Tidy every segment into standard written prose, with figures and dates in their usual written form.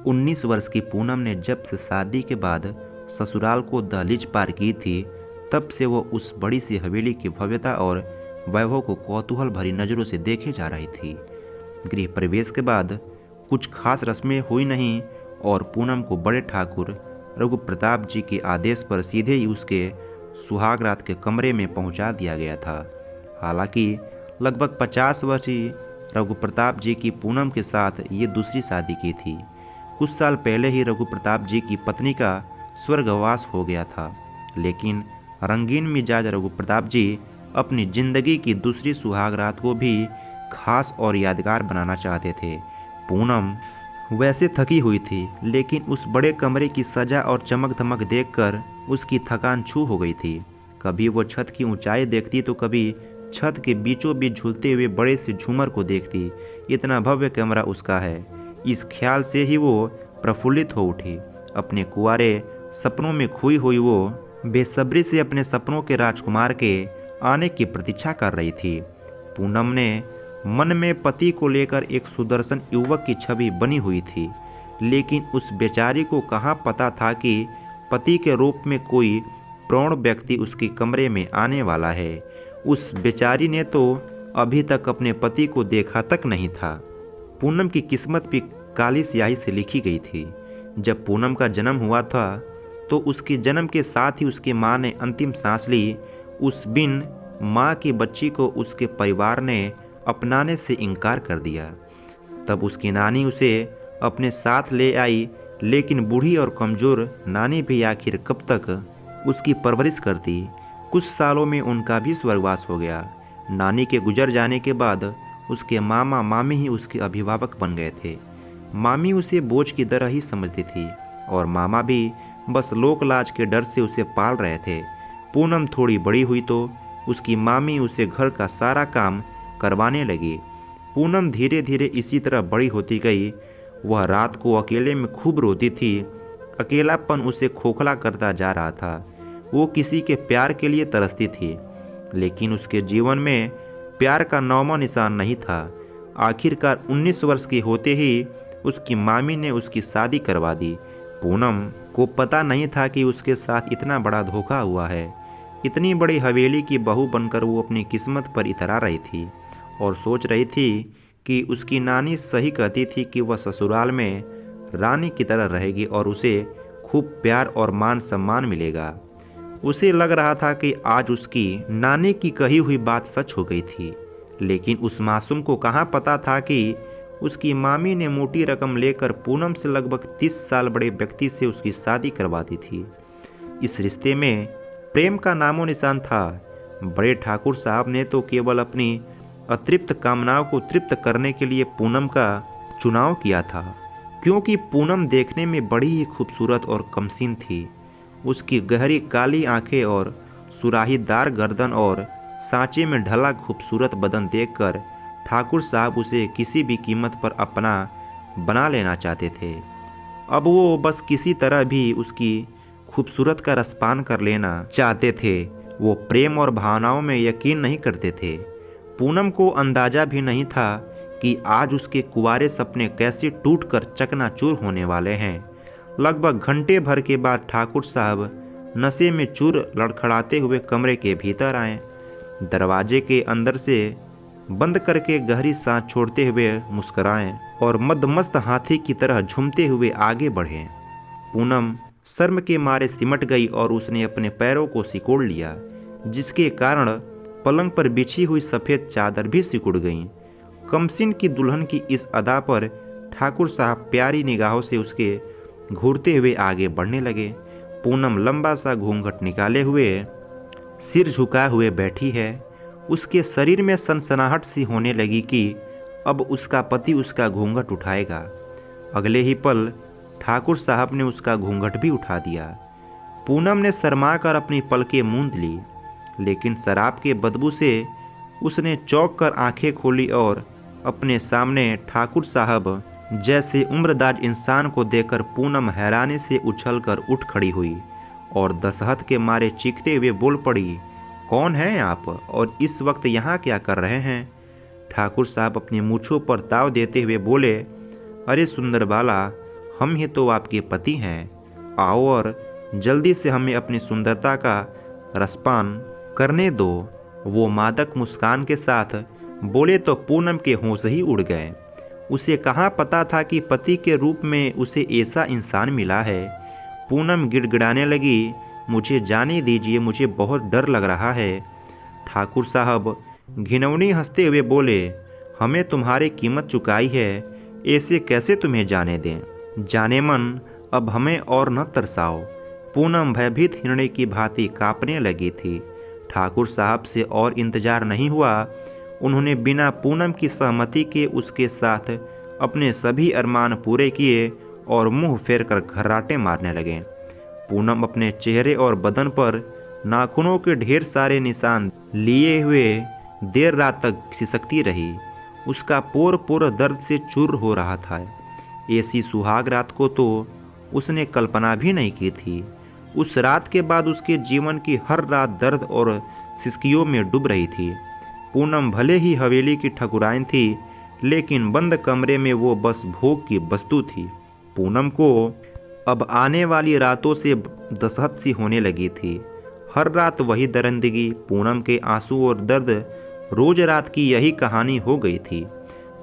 19 वर्ष की पूनम ने जब से शादी के बाद ससुराल को दहलीज पार की थी, तब से वो उस बड़ी सी हवेली की भव्यता और वैभव को कौतूहल भरी नज़रों से देखे जा रही थी। गृह प्रवेश के बाद कुछ खास रस्में हुई नहीं और पूनम को बड़े ठाकुर रघु प्रताप जी के आदेश पर सीधे ही उसके सुहागरात के कमरे में पहुंचा दिया गया था। हालांकि लगभग 50 वर्षीय रघु प्रताप जी की पूनम के साथ ये दूसरी शादी की थी। कुछ साल पहले ही रघु प्रताप जी की पत्नी का स्वर्गवास हो गया था, लेकिन रंगीन मिजाज रघु प्रताप जी अपनी जिंदगी की दूसरी सुहागरात को भी खास और यादगार बनाना चाहते थे। पूनम वैसे थकी हुई थी, लेकिन उस बड़े कमरे की सजा और चमक धमक देखकर उसकी थकान छू हो गई थी। कभी वो छत की ऊंचाई देखती तो कभी छत के बीचों बीच झूलते हुए बड़े से झूमर को देखती। इतना भव्य कमरा उसका है, इस ख्याल से ही वो प्रफुल्लित हो उठी। अपने कुंवारे सपनों में खोई हुई वो बेसब्री से अपने सपनों के राजकुमार के आने की प्रतीक्षा कर रही थी। पूनम ने मन में पति को लेकर एक सुदर्शन युवक की छवि बनी हुई थी, लेकिन उस बेचारी को कहाँ पता था कि पति के रूप में कोई प्रौढ़ व्यक्ति उसके कमरे में आने वाला है। उस बेचारी ने तो अभी तक अपने पति को देखा तक नहीं था। पूनम की किस्मत भी काली स्याही से लिखी गई थी। जब पूनम का जन्म हुआ था तो उसके जन्म के साथ ही उसकी माँ ने अंतिम सांस ली। उस बिन माँ की बच्ची को उसके परिवार ने अपनाने से इनकार कर दिया। तब उसकी नानी उसे अपने साथ ले आई, लेकिन बूढ़ी और कमज़ोर नानी भी आखिर कब तक उसकी परवरिश करती। कुछ सालों में उनका भी स्वर्गवास हो गया। नानी के गुजर जाने के बाद उसके मामा मामी ही उसके अभिभावक बन गए थे। मामी उसे बोझ की तरह ही समझती थी और मामा भी बस लोक लाज के डर से उसे पाल रहे थे। पूनम थोड़ी बड़ी हुई तो उसकी मामी उसे घर का सारा काम करवाने लगी। पूनम धीरे धीरे इसी तरह बड़ी होती गई। वह रात को अकेले में खूब रोती थी। अकेलापन उसे खोखला करता जा रहा था। वो किसी के प्यार के लिए तरसती थी, लेकिन उसके जीवन में प्यार का नामो निशान नहीं था। आखिरकार 19 वर्ष की होते ही उसकी मामी ने उसकी शादी करवा दी। पूनम को पता नहीं था कि उसके साथ इतना बड़ा धोखा हुआ है। इतनी बड़ी हवेली की बहू बनकर वो अपनी किस्मत पर इतरा रही थी और सोच रही थी कि उसकी नानी सही कहती थी कि वह ससुराल में रानी की तरह रहेगी और उसे खूब प्यार और मान सम्मान मिलेगा। उसे लग रहा था कि आज उसकी नानी की कही हुई बात सच हो गई थी, लेकिन उस मासूम को कहाँ पता था कि उसकी मामी ने मोटी रकम लेकर पूनम से लगभग 30 साल बड़े व्यक्ति से उसकी शादी करवा दी थी। इस रिश्ते में प्रेम का नामो निशान था। बड़े ठाकुर साहब ने तो केवल अपनी अतृप्त कामनाओं को तृप्त करने के लिए पूनम का चुनाव किया था, क्योंकि पूनम देखने में बड़ी ही खूबसूरत और कमसीन थी। उसकी गहरी काली आंखें और सुराहीदार गर्दन और सांचे में ढला खूबसूरत बदन देखकर ठाकुर साहब उसे किसी भी कीमत पर अपना बना लेना चाहते थे। अब वो बस किसी तरह भी उसकी खूबसूरत का रसपान कर लेना चाहते थे। वो प्रेम और भावनाओं में यकीन नहीं करते थे। पूनम को अंदाजा भी नहीं था कि आज उसके कुंवारे सपने कैसे टूटकर चकनाचूर होने वाले हैं। लगभग घंटे भर के बाद ठाकुर साहब नशे में चूर लड़खड़ाते हुए कमरे के भीतर आए। दरवाजे के अंदर से बंद करके गहरी सांस छोड़ते हुए मुस्कुराए और मदमस्त हाथी की तरह झूमते हुए आगे बढ़े। पूनम शर्म के मारे सिमट गई और उसने अपने पैरों को सिकोड़ लिया, जिसके कारण पलंग पर बिछी हुई सफ़ेद चादर भी सिकुड़ गई। कमसिन की दुल्हन की इस अदा पर ठाकुर साहब प्यारी निगाहों से उसके घूरते हुए आगे बढ़ने लगे। पूनम लंबा सा घूंघट निकाले हुए सिर झुकाए हुए बैठी है। उसके शरीर में सनसनाहट सी होने लगी कि अब उसका पति उसका घूंघट उठाएगा। अगले ही पल ठाकुर साहब ने उसका घूंघट भी उठा दिया। पूनम ने शर्मा कर अपनी पलकें मूंद ली, लेकिन शराब के बदबू से उसने चौंक कर आंखें खोली और अपने सामने ठाकुर साहब जैसे उम्रदाज इंसान को देखकर पूनम हैरानी से उछलकर उठ खड़ी हुई और दसहत के मारे चीखते हुए बोल पड़ी, कौन हैं आप और इस वक्त यहाँ क्या कर रहे हैं? ठाकुर साहब अपनी मूँछों पर ताव देते हुए बोले, अरे सुंदर बाला, हम ही तो आपके पति हैं। आओ और जल्दी से हमें अपनी सुंदरता का रसपान करने दो। वो मादक मुस्कान के साथ बोले तो पूनम के होश ही उड़ गए। उसे कहाँ पता था कि पति के रूप में उसे ऐसा इंसान मिला है। पूनम गिड़गिड़ाने लगी, मुझे जाने दीजिए, मुझे बहुत डर लग रहा है। ठाकुर साहब घिनौनी हंसते हुए बोले, हमें तुम्हारी कीमत चुकाई है, ऐसे कैसे तुम्हें जाने दें। जाने मन अब हमें और न तरसाओ। पूनम भयभीत हिरणे की भांति कांपने लगी थी। ठाकुर साहब से और इंतजार नहीं हुआ। उन्होंने बिना पूनम की सहमति के उसके साथ अपने सभी अरमान पूरे किए और मुंह फेर कर घर्राटे मारने लगे। पूनम अपने चेहरे और बदन पर नाखूनों के ढेर सारे निशान लिए हुए देर रात तक सिसकती रही। उसका पोर पोर दर्द से चूर हो रहा था। ऐसी सुहाग रात को तो उसने कल्पना भी नहीं की थी। उस रात के बाद उसके जीवन की हर रात दर्द और सिसकियों में डूब रही थी। पूनम भले ही हवेली की ठकुराइन थी, लेकिन बंद कमरे में वो बस भोग की वस्तु थी। पूनम को अब आने वाली रातों से दसहत सी होने लगी थी। हर रात वही दरिंदगी, पूनम के आंसू और दर्द, रोज रात की यही कहानी हो गई थी।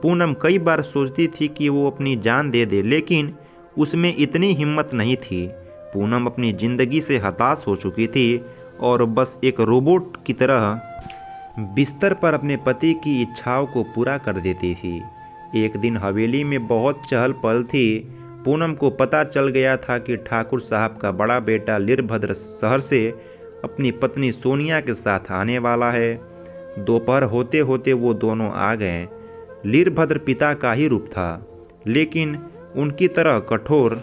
पूनम कई बार सोचती थी कि वो अपनी जान दे दे, लेकिन उसमें इतनी हिम्मत नहीं थी। पूनम अपनी जिंदगी से हताश हो चुकी थी और बस एक रोबोट की तरह बिस्तर पर अपने पति की इच्छाओं को पूरा कर देती थी। एक दिन हवेली में बहुत चहल पहल थी। पूनम को पता चल गया था कि ठाकुर साहब का बड़ा बेटा लीरभद्र शहर से अपनी पत्नी सोनिया के साथ आने वाला है। दोपहर होते होते वो दोनों आ गए। लीरभद्र पिता का ही रूप था, लेकिन उनकी तरह कठोर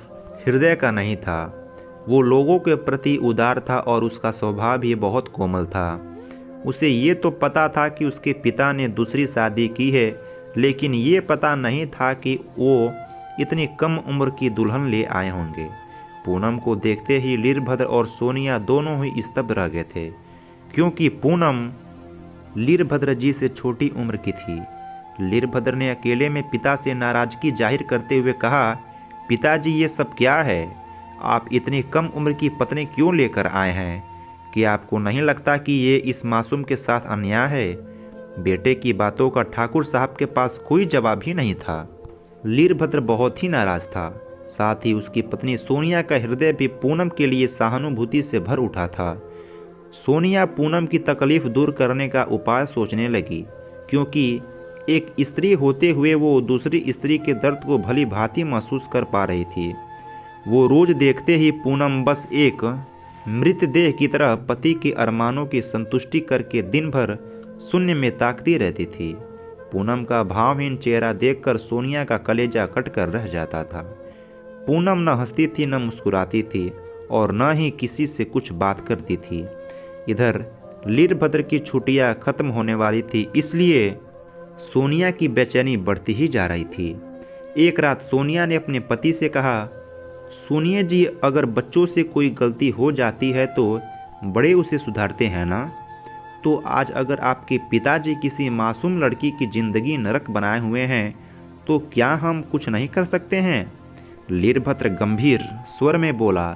हृदय का नहीं था। वो लोगों के प्रति उदार था और उसका स्वभाव भी बहुत कोमल था। उसे ये तो पता था कि उसके पिता ने दूसरी शादी की है, लेकिन ये पता नहीं था कि वो इतनी कम उम्र की दुल्हन ले आए होंगे। पूनम को देखते ही लीरभद्र और सोनिया दोनों ही स्तब्ध रह गए थे, क्योंकि पूनम लीरभद्र जी से छोटी उम्र की थी। लीरभद्र ने अकेले में पिता से नाराजगी जाहिर करते हुए कहा, पिताजी ये सब क्या है? आप इतनी कम उम्र की पत्नी क्यों लेकर आए हैं? कि आपको नहीं लगता कि ये इस मासूम के साथ अन्याय है? बेटे की बातों का ठाकुर साहब के पास कोई जवाब ही नहीं था। लीरभद्र बहुत ही नाराज था। साथ ही उसकी पत्नी सोनिया का हृदय भी पूनम के लिए सहानुभूति से भर उठा था। सोनिया पूनम की तकलीफ दूर करने का उपाय सोचने लगी, क्योंकि एक स्त्री होते हुए वो दूसरी स्त्री के दर्द को भली भांति महसूस कर पा रही थी। वो रोज देखते ही पूनम बस एक मृतदेह की तरह पति के अरमानों की संतुष्टि करके दिन भर शून्य में ताकती रहती थी। पूनम का भावहीन चेहरा देखकर सोनिया का कलेजा कटकर रह जाता था। पूनम न हंसती थी, न मुस्कुराती थी और न ही किसी से कुछ बात करती थी। इधर लीरभद्र की छुट्टियां खत्म होने वाली थी, इसलिए सोनिया की बेचैनी बढ़ती ही जा रही थी। एक रात सोनिया ने अपने पति से कहा, सुनिए जी, अगर बच्चों से कोई गलती हो जाती है तो बड़े उसे सुधारते हैं ना? तो आज अगर आपके पिताजी किसी मासूम लड़की की जिंदगी नरक बनाए हुए हैं, तो क्या हम कुछ नहीं कर सकते हैं? लीरभद्र गंभीर स्वर में बोला,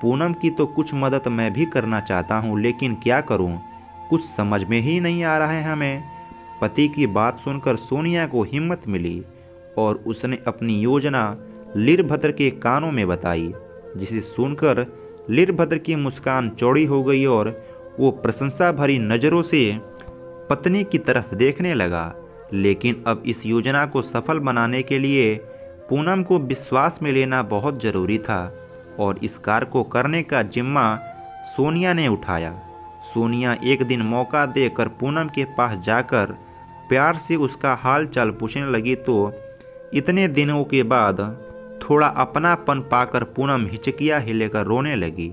पूनम की तो कुछ मदद मैं भी करना चाहता हूँ, लेकिन क्या करूँ, कुछ समझ में ही नहीं आ रहा है हमें। पति की बात सुनकर सोनिया को हिम्मत मिली और उसने अपनी योजना लीरभद्र के कानों में बताई, जिसे सुनकर लीरभद्र की मुस्कान चौड़ी हो गई और वो प्रशंसा भरी नज़रों से पत्नी की तरफ देखने लगा। लेकिन अब इस योजना को सफल बनाने के लिए पूनम को विश्वास में लेना बहुत ज़रूरी था और इस कार्य को करने का जिम्मा सोनिया ने उठाया। सोनिया एक दिन मौका देकर पूनम के पास जाकर प्यार से उसका हाल चाल पूछने लगी, तो इतने दिनों के बाद थोड़ा अपनापन पाकर पूनम हिचकिया हिलेकर रोने लगी।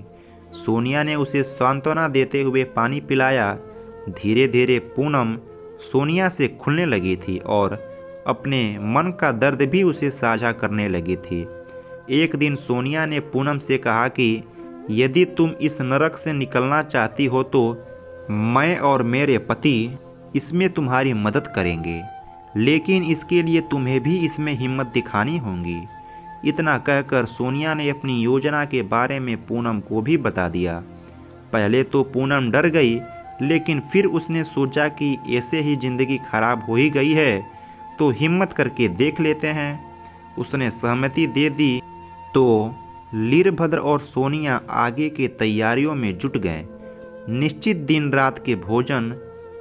सोनिया ने उसे सांत्वना देते हुए पानी पिलाया। धीरे धीरे पूनम सोनिया से खुलने लगी थी और अपने मन का दर्द भी उसे साझा करने लगी थी। एक दिन सोनिया ने पूनम से कहा कि यदि तुम इस नरक से निकलना चाहती हो तो मैं और मेरे पति इसमें तुम्हारी मदद करेंगे, लेकिन इसके लिए तुम्हें भी इसमें हिम्मत दिखानी होगी। इतना कहकर सोनिया ने अपनी योजना के बारे में पूनम को भी बता दिया। पहले तो पूनम डर गई, लेकिन फिर उसने सोचा कि ऐसे ही जिंदगी खराब हो ही गई है तो हिम्मत करके देख लेते हैं। उसने सहमति दे दी तो वीरभद्र और सोनिया आगे की तैयारियों में जुट गए। निश्चित दिन रात के भोजन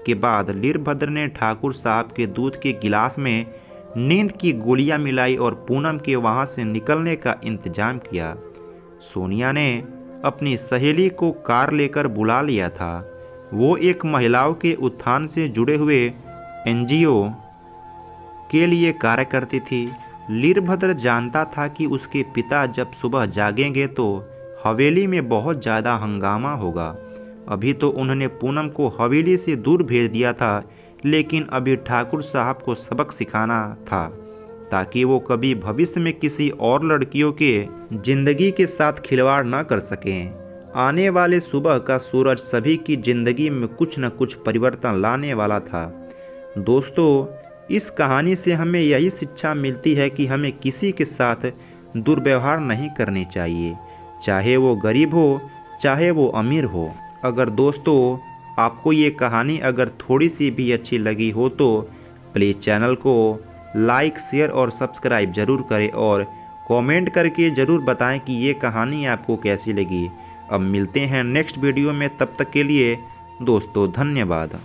के बाद वीरभद्र ने ठाकुर साहब के दूध के गिलास में नींद की गोलियां मिलाई और पूनम के वहां से निकलने का इंतजाम किया। सोनिया ने अपनी सहेली को कार लेकर बुला लिया था। वो एक महिलाओं के उत्थान से जुड़े हुए एनजीओ के लिए कार्य करती थी। वीरभद्र जानता था कि उसके पिता जब सुबह जागेंगे तो हवेली में बहुत ज़्यादा हंगामा होगा। अभी तो उन्होंने पूनम को हवेली से दूर भेज दिया था, लेकिन अभी ठाकुर साहब को सबक सिखाना था ताकि वो कभी भविष्य में किसी और लड़कियों के जिंदगी के साथ खिलवाड़ न कर सकें। आने वाले सुबह का सूरज सभी की जिंदगी में कुछ न कुछ परिवर्तन लाने वाला था। दोस्तों, इस कहानी से हमें यही शिक्षा मिलती है कि हमें किसी के साथ दुर्व्यवहार नहीं करनी चाहिए, चाहे वो गरीब हो चाहे वो अमीर हो। अगर दोस्तों आपको ये कहानी अगर थोड़ी सी भी अच्छी लगी हो तो प्लीज़ चैनल को लाइक, शेयर और सब्सक्राइब ज़रूर करें और कमेंट करके ज़रूर बताएं कि ये कहानी आपको कैसी लगी। अब मिलते हैं नेक्स्ट वीडियो में, तब तक के लिए दोस्तों धन्यवाद।